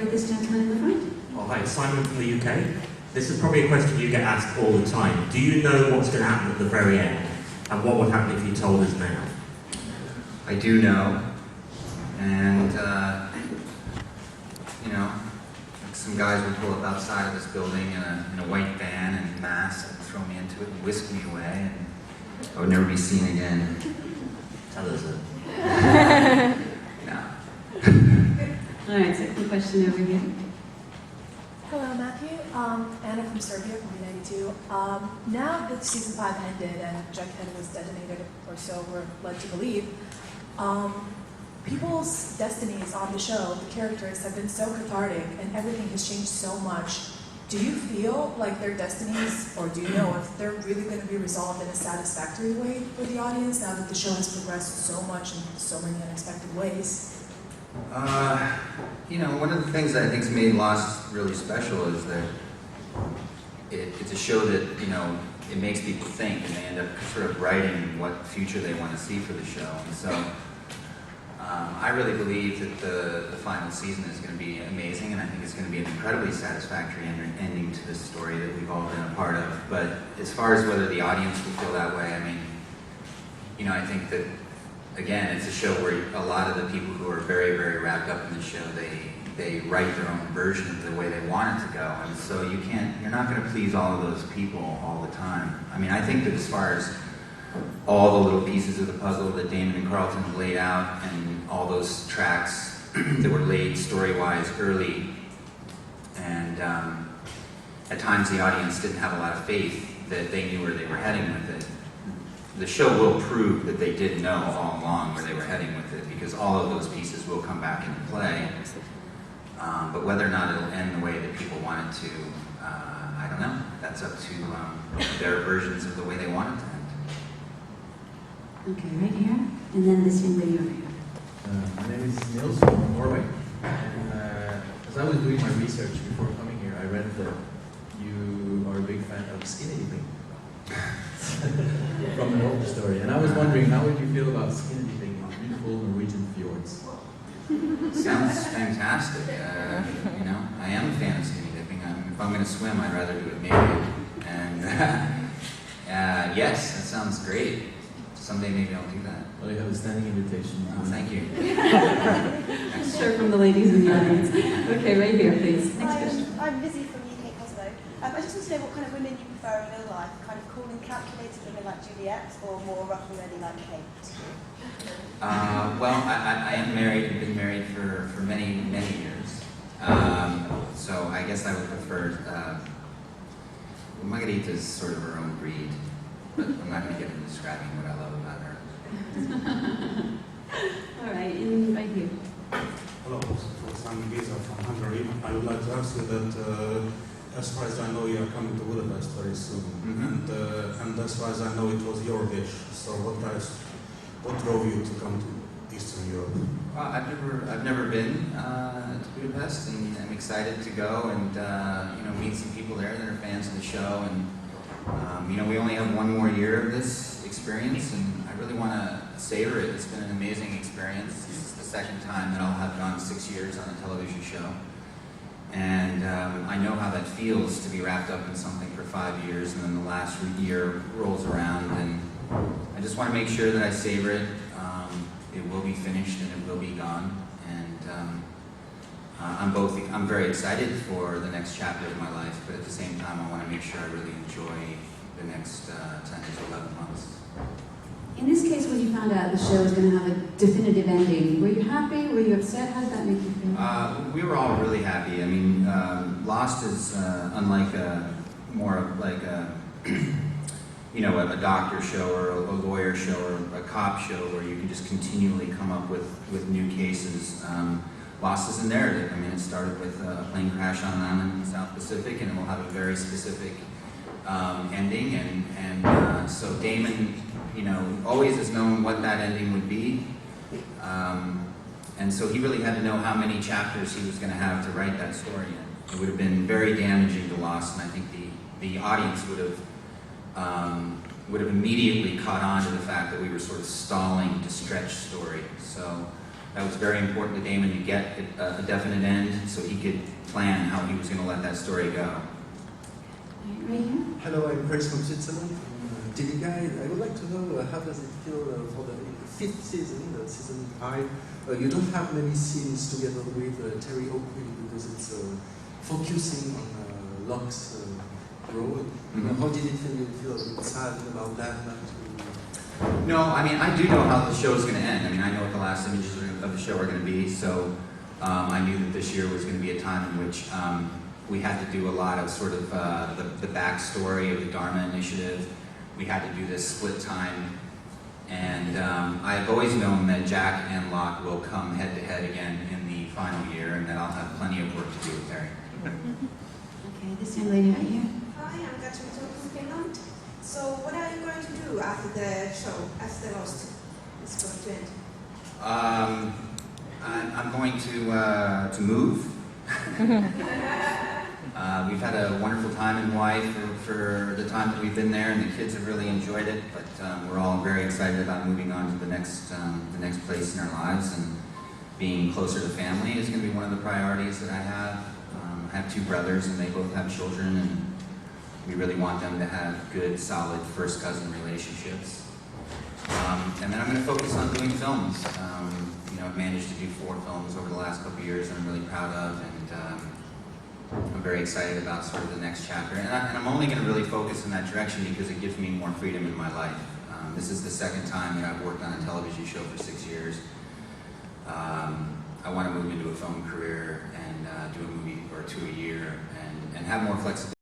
with this gentleman in the front. Oh, hi, Simon from the UK. This is probably a question you get asked all the time. Do you know what's going to happen at the very end? And what would happen if you told us now? I do know. And, you know, some guys would pull up outside of this building in a white van and mask and throw me into it and whisk me away, and I would never be seen again. Tell us it. No. All right, second question over here. Hello, Matthew. Anna from Serbia, from 1992. Now that season 5 ended and Jughead was detonated, or so we're led to believe, people's destinies on the show, the characters, have been so cathartic and everything has changed so much. Do you feel like their destinies, or do you know if they're really going to be resolved in a satisfactory way for the audience now that the show has progressed so much in so many unexpected ways? You know, one of the things that I think's made Lost really special is that it's a show that, you know, it makes people think, and they end up sort of writing what future they want to see for the show. And so I really believe that the final season is going to be amazing, and I think it's going to be an incredibly satisfactory ending to this story that we've all been a part of. But as far as whether the audience will feel that way, I mean, you know, I think that, again, it's a show where a lot of the people who are very, very wrapped up in the show, they write their own version of the way they want it to go. And so you're not going to please all of those people all the time. I mean, I think that as far as all the little pieces of the puzzle that Damon and Carlton have laid out, and all those tracks that were laid story-wise early, and at times the audience didn't have a lot of faith that they knew where they were heading with it. The show will prove that they did know all along where they were heading with it, because all of those pieces will come back into play. But whether or not it'll end the way that people want it to, I don't know. That's up to their versions of the way they want it to end. Okay, right here, and then this young lady over here. My name is Niels from Norway, and as I was doing my research before coming here, I read that you are a big fan of skinny dipping from an old story, and I was wondering, how would you feel about skinny dipping in beautiful Norwegian fjords? Sounds fantastic. You know, I am a fan of skinny dipping. If I'm going to swim, I'd rather do it naked. And yes, that sounds great. Someday maybe I'll do that. Well, you have a standing invitation. Oh, thank you. Sure, from the ladies in the audience. Okay, right here, please. Next question. I'm Lizzie from UK Cosmo. I just want to know what kind of women you prefer in real life. Kind of cool and calculated women like Juliet, or more rough and ready like Kate? Well, I am married and been married for many, many years. So I guess I would prefer, Margarita is sort of her own breed, but I'm not going to get into describing what I love about her. All right, and right here. Hello, I'm Giza from Hungary. I would like to ask you that, as far as I know, you are coming to Budapest very soon, and as far as I know, it was your wish. So what drove you to come to Eastern Europe? Well, I've never been to Budapest, and I'm excited to go and you know, meet some people there that are fans of the show. And you know, we only have one more year of this experience, and I really want to savor it. It's been an amazing experience. This is the second time that I'll have gone 6 years on a television show, and I know how that feels to be wrapped up in something for 5 years, and then the last year rolls around, and I just want to make sure that I savor it. It will be finished and it will be gone, and I'm very excited for the next chapter of my life, but at the same time I want to make sure I really enjoy the next 10 to 11 months. In this case, when you found out the show was going to have a definitive ending, were you happy? Were you upset? How did that make you feel? We were all really happy. I mean, Lost is unlike more of like a you know, a doctor show or a lawyer show or a cop show where you can just continually come up with new cases. Lost is a narrative. I mean, it started with a plane crash on an island in the South Pacific, and it will have a very specific ending. And so Damon, you know, always has known what that ending would be. And so he really had to know how many chapters he was going to have to write that story in. It would have been very damaging to Lost, and I think the audience would have immediately caught on to the fact that we were sort of stalling to stretch story. So that was very important to Damon to get a definite end so he could plan how he was going to let that story go. Right here. Hello, I'm Chris from Switzerland, from TV Guide. I would like to know how does it feel for the fifth season, season 5. You don't have many scenes together with Terry O'Quinn because it's focusing on Locke's role. How did it feel? You feel a bit sad about that? No, I mean, I do know how the show is going to end. I mean, I know what the last images of the show are going to be, so I knew that this year was going to be a time in which we had to do a lot of sort of the backstory of the Dharma Initiative. We had to do this split time, and I've always known that Jack and Locke will come head to head again in the final year, and that I'll have plenty of work to do with Terry. Okay, this young lady right here. Hi, I'm Katrina from Finland. So what are you going to do after the show, after the Lost is going to end? I'm going to move. We've had a wonderful time in Hawaii for the time that we've been there, and the kids have really enjoyed it. But we're all very excited about moving on to the next place in our lives, and being closer to family is going to be one of the priorities that I have. I have 2 brothers, and they both have children, and we really want them to have good, solid first cousin relationships. And then I'm going to focus on doing films. I've managed to do 4 films over the last couple of years that I'm really proud of, and I'm very excited about sort of the next chapter. And I'm only going to really focus in that direction because it gives me more freedom in my life. This is the second time that I've worked on a television show for 6 years. I want to move into a film career and do a movie or 2 a year and have more flexibility.